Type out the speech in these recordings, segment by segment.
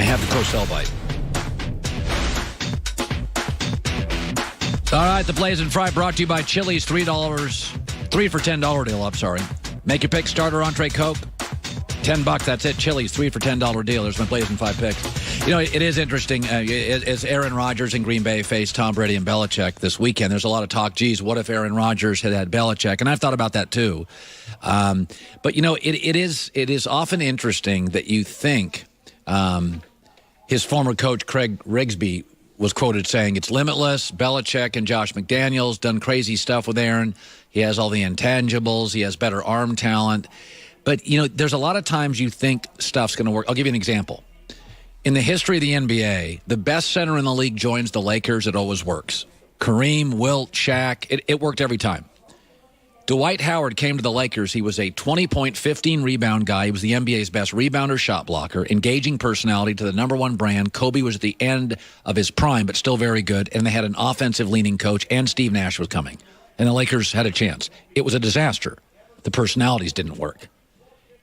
have the Cosell bite. All right, the Blaze and Fry brought to you by Chili's. $3, 3 for $10 deal. I'm sorry. Make your pick, starter, entree, Coke. $10, that's it. Chili's, 3 for $10 deal. There's my Blaze and 5 picks. You know, it is interesting. As Aaron Rodgers in Green Bay faced Tom Brady and Belichick this weekend, there's a lot of talk, geez, what if Aaron Rodgers had Belichick? And I've thought about that too. But, you know, it is often interesting that you think his former coach, Craig Rigsby, was quoted saying, it's limitless. Belichick and Josh McDaniels done crazy stuff with Aaron. He has all the intangibles. He has better arm talent. But, you know, there's a lot of times you think stuff's going to work. I'll give you an example. In the history of the NBA, the best center in the league joins the Lakers. It always works. Kareem, Wilt, Shaq, it worked every time. Dwight Howard came to the Lakers. He was a 20-point, 15-rebound guy. He was the NBA's best rebounder, shot blocker, engaging personality to the number one brand. Kobe was at the end of his prime, but still very good. And they had an offensive-leaning coach, and Steve Nash was coming. And the Lakers had a chance. It was a disaster. The personalities didn't work.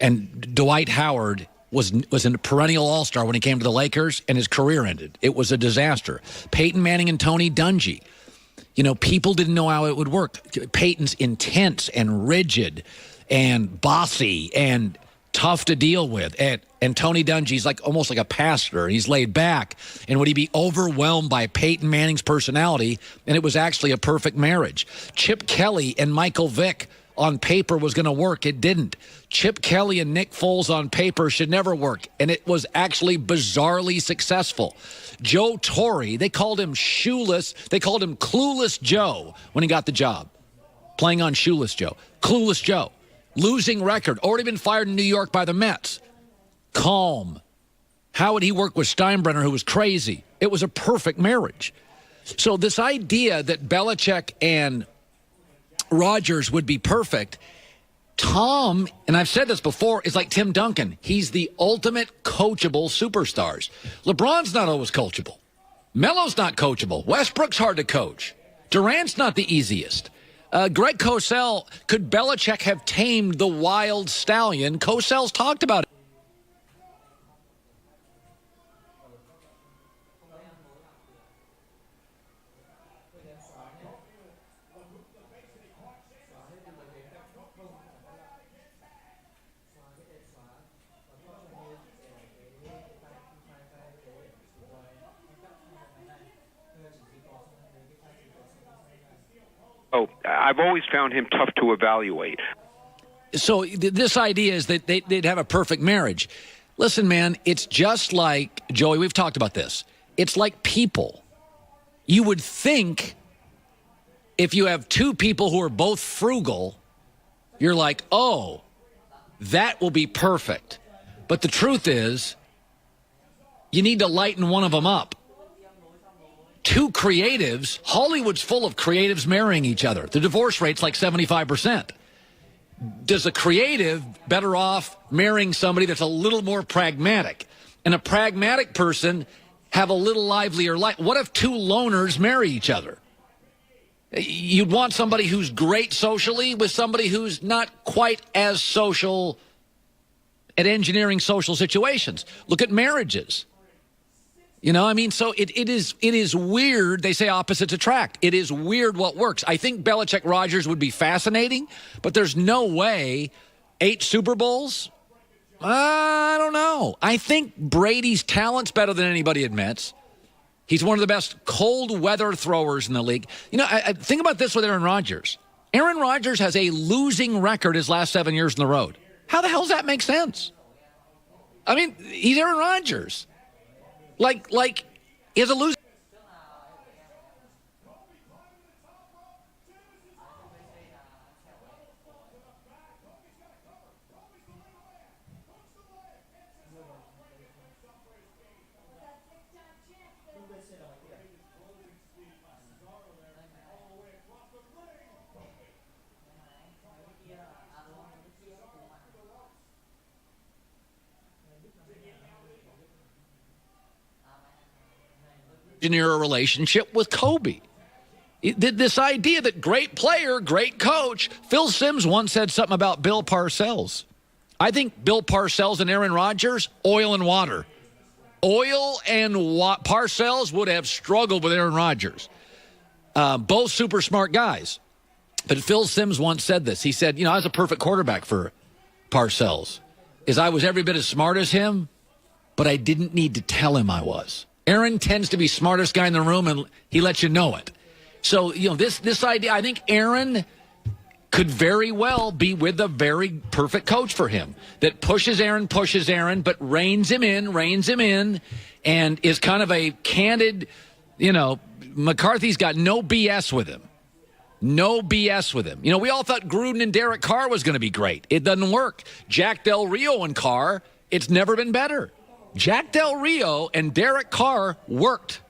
And Dwight Howard was a perennial all-star when he came to the Lakers, and his career ended. It was a disaster. Peyton Manning and Tony Dungy. You know, people didn't know how it would work. Peyton's intense and rigid and bossy and tough to deal with. And Tony Dungy's like almost like a pastor. He's laid back. And would he be overwhelmed by Peyton Manning's personality? And it was actually a perfect marriage. Chip Kelly and Michael Vick on paper was going to work. It didn't. Chip Kelly and Nick Foles on paper should never work. And it was actually bizarrely successful. Joe Torre, they called him shoeless. They called him Clueless Joe when he got the job. Playing on Shoeless Joe. Clueless Joe. Losing record. Already been fired in New York by the Mets. Calm. How would he work with Steinbrenner, who was crazy? It was a perfect marriage. So this idea that Belichick and Rodgers would be perfect. Tom, and I've said this before, is like Tim Duncan. He's the ultimate coachable superstars. LeBron's not always coachable. Melo's not coachable. Westbrook's hard to coach. Durant's not the easiest. Greg Cosell, could Belichick have tamed the wild stallion? Cosell's talked about it. Oh, I've always found him tough to evaluate. So this idea is that they'd have a perfect marriage. Listen, man, it's just like, Joey, we've talked about this. It's like people. You would think if you have two people who are both frugal, you're like, oh, that will be perfect. But the truth is, you need to lighten one of them up. Two creatives, Hollywood's full of creatives marrying each other. The divorce rate's like 75%. Does a creative better off marrying somebody that's a little more pragmatic? And a pragmatic person have a little livelier life. What if two loners marry each other? You'd want somebody who's great socially with somebody who's not quite as social at engineering social situations. Look at marriages. You know, I mean, so it is weird. They say opposites attract. It is weird what works. I think Belichick-Rodgers would be fascinating, but there's no way 8 Super Bowls? I don't know. I think Brady's talent's better than anybody admits. He's one of the best cold weather throwers in the league. You know, I think about this with Aaron Rodgers. Aaron Rodgers has a losing record his last 7 years on the road. How the hell does that make sense? I mean, he's Aaron Rodgers. Like, he has a losing. Engineer a relationship with Kobe. This idea that great player, great coach. Phil Simms once said something about Bill Parcells. I think Bill Parcells and Aaron Rodgers, oil and water. Oil and Parcells would have struggled with Aaron Rodgers. Both super smart guys. But Phil Simms once said this. He said, I was a perfect quarterback for Parcells. I was every bit as smart as him, but I didn't need to tell him I was. Aaron tends to be smartest guy in the room, and he lets you know it. So, this idea, I think Aaron could very well be with a very perfect coach for him that pushes Aaron, but reins him in, and is kind of a candid, McCarthy's got no BS with him. No BS with him. We all thought Gruden and Derek Carr was going to be great. It doesn't work. Jack Del Rio and Carr, it's never been better. Jack Del Rio and Derek Carr worked.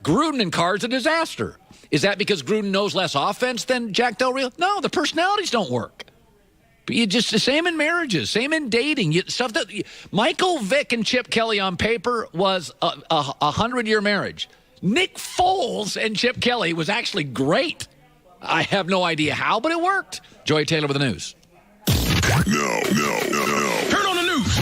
Gruden and Carr is a disaster. Is that because Gruden knows less offense than Jack Del Rio? No, the personalities don't work. But just the same in marriages, same in dating. Stuff that Michael Vick and Chip Kelly on paper was a 100-year marriage. Nick Foles and Chip Kelly was actually great. I have no idea how, but it worked. Joy Taylor with the news. No. Turn on the news.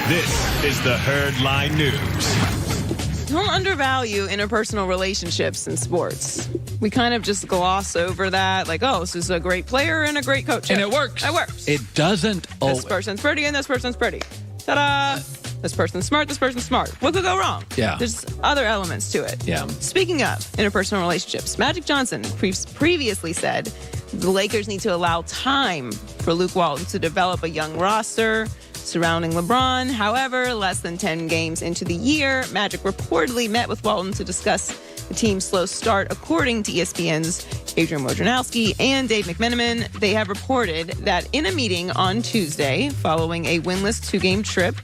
This is the Herd Line News. Don't undervalue interpersonal relationships in sports. We kind of just gloss over that, like, this is a great player and a great coach. And it works. It works. It doesn't. This person's pretty and this person's pretty. Ta-da! This person's smart, this person's smart. What could go wrong? Yeah. There's other elements to it. Yeah. Speaking of interpersonal relationships, Magic Johnson previously said the Lakers need to allow time for Luke Walton to develop a young roster surrounding LeBron. However, less than 10 games into the year, Magic reportedly met with Walton to discuss the team's slow start. According to ESPN's Adrian Wojnarowski and Dave McMenamin, they have reported that in a meeting on Tuesday, following a winless 2-game trip,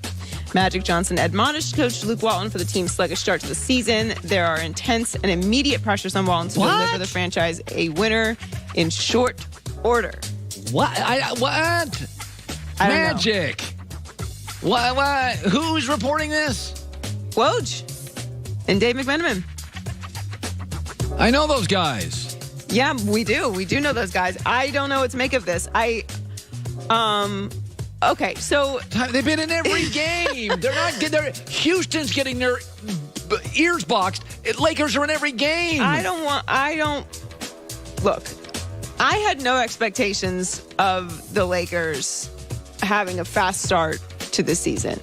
Magic Johnson admonished Coach Luke Walton for the team's sluggish start to the season. There are intense and immediate pressures on Walton to deliver the franchise a winner in short order. What? Magic. What? Who's reporting this? Woj and Dave McMenamin. I know those guys. Yeah, we do. We do know those guys. I don't know what to make of this. Okay, so they've been in every game. They're not getting. Houston's getting their ears boxed. Lakers are in every game. Look, I had no expectations of the Lakers having a fast start to the season.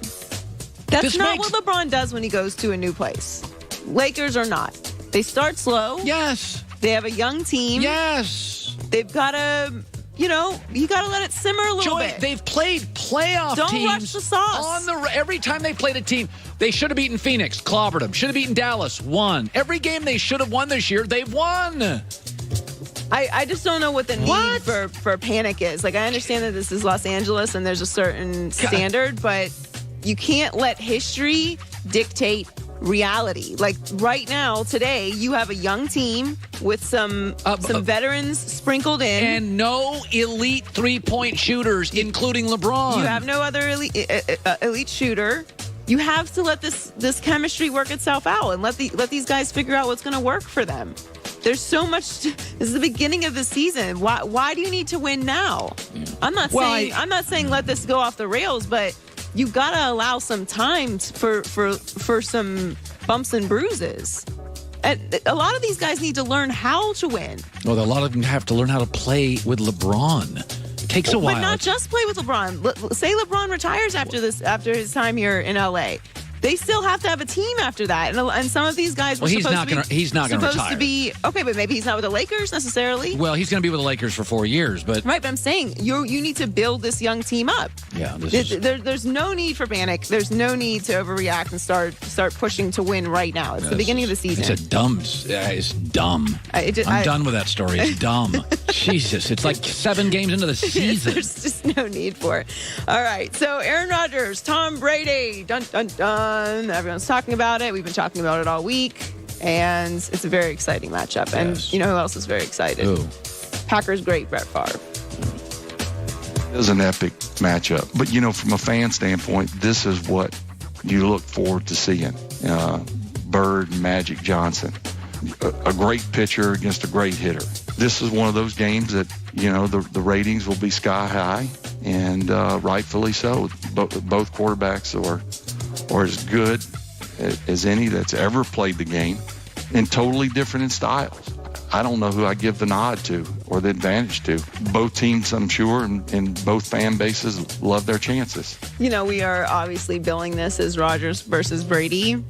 That's not what LeBron does when he goes to a new place. Lakers are not. They start slow. Yes. They have a young team. Yes. They've got to, you got to let it simmer a little bit. They've played playoff teams. Don't rush the sauce. Every time they played a team, they should have beaten Phoenix, clobbered them. Should have beaten Dallas, won. Every game they should have won this year, they've won. I just don't know what the need for panic is. Like, I understand that this is Los Angeles and there's a certain standard, but you can't let history dictate reality. Like, right now, today, you have a young team with some veterans sprinkled in. And no elite three-point shooters, including LeBron. You have no other elite shooter. You have to let this chemistry work itself out and let these guys figure out what's going to work for them. There's so much. This is the beginning of the season. Why do you need to win now? Yeah. I'm not saying let this go off the rails, but you've got to allow some time for some bumps and bruises. And a lot of these guys need to learn how to win. Well, a lot of them have to learn how to play with LeBron. It takes a while. But not just play with LeBron. Say LeBron retires after his time here in LA. They still have to have a team after that, and some of these guys were he's not going to retire. To be okay, but maybe he's not with the Lakers necessarily. Well, he's going to be with the Lakers for 4 years, but right. But I'm saying you need to build this young team up. Yeah, there's no need for panic. There's no need to overreact and start pushing to win right now. It's the beginning of the season. It's dumb. I'm done with that story. It's dumb. Jesus, it's like 7 games into the season. There's just no need for it. All right, so Aaron Rodgers, Tom Brady, dun dun dun. Everyone's talking about it. We've been talking about it all week, and it's a very exciting matchup. And you know who else is very excited? Who? Packers great Brett Favre. It was an epic matchup. But, from a fan standpoint, this is what you look forward to seeing. Bird, Magic Johnson. A great pitcher against a great hitter. This is one of those games that, the ratings will be sky high, and rightfully so. Both quarterbacks are as good as any that's ever played the game, and totally different in styles. I don't know who I give the nod to or the advantage to. Both teams, I'm sure, and both fan bases love their chances. You know, we are obviously billing this as Rodgers versus Brady.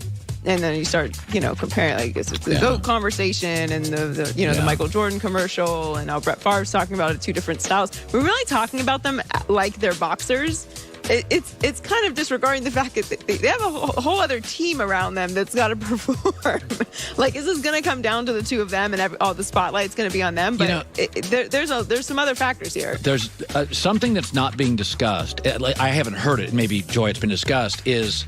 And then you start, comparing, like, it's the GOAT conversation and the Michael Jordan commercial and how Brett Favre's talking about it, two different styles. We're really talking about them like they're boxers. It's kind of disregarding the fact that they have a whole other team around them that's got to perform. Like, is this going to come down to the two of them and all the spotlight's going to be on them? But there's some other factors here. There's something that's not being discussed. I haven't heard it. Maybe, Joy, it's been discussed, is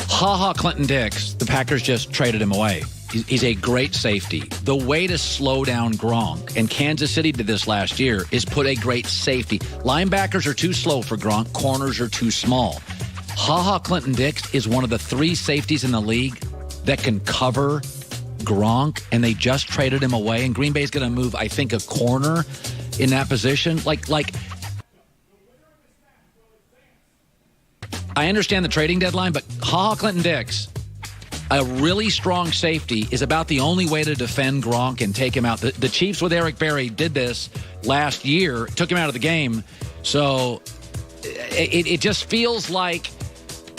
Clinton Dix. The Packers just traded him away. He's a great safety. The way to slow down Gronk, and Kansas City did this last year, is put a great safety. Linebackers are too slow for Gronk. Corners are too small. Clinton Dix is one of the 3 safeties in the league that can cover Gronk, and they just traded him away. And Green Bay's going to move, I think, a corner in that position. Like, I understand the trading deadline, but Clinton Dix, a really strong safety, is about the only way to defend Gronk and take him out. The Chiefs with Eric Berry did this last year, took him out of the game. So it just feels like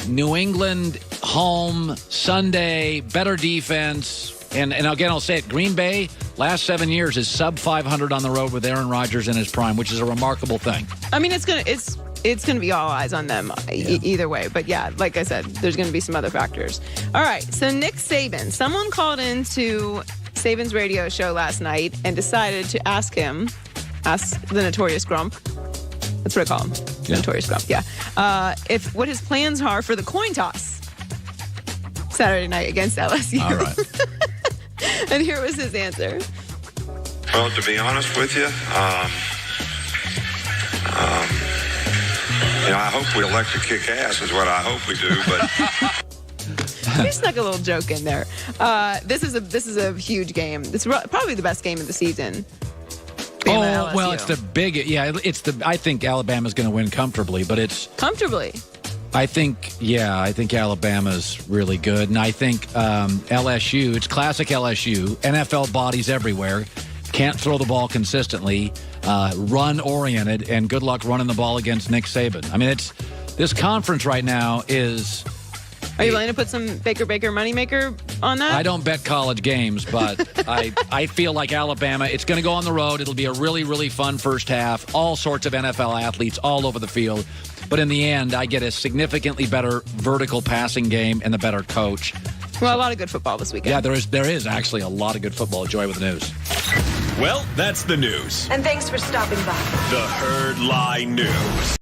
New England home, Sunday, better defense. And again, I'll say it, Green Bay, last 7 years is sub 500 on the road with Aaron Rodgers in his prime, which is a remarkable thing. I mean, it's gonna be all eyes on them either way. But yeah, like I said, there's gonna be some other factors. All right, so Nick Saban. Someone called into Saban's radio show last night and decided to ask the Notorious Grump. That's what I call him. Yeah. Notorious Grump, yeah. What his plans are for the coin toss Saturday night against LSU. All right. And here was his answer. Well, to be honest with you, I hope we elect to kick ass is what I hope we do, but... You snuck a little joke in there. This is a huge game. It's probably the best game of the season. Bama, well, it's the big... Yeah, I think Alabama's going to win comfortably, but it's... Comfortably? I think Alabama's really good. And I think LSU, it's classic LSU, NFL bodies everywhere, can't throw the ball consistently, run-oriented, and good luck running the ball against Nick Saban. I mean, this conference right now is... Are you willing to put some Baker moneymaker on that? I don't bet college games, but I feel like Alabama, it's going to go on the road. It'll be a really, really fun first half. All sorts of NFL athletes all over the field. But in the end, I get a significantly better vertical passing game and the better coach. Well, a lot of good football this weekend. Yeah, there is actually a lot of good football. Joy with the news. Well, that's the news. And thanks for stopping by. The Herd Lie News.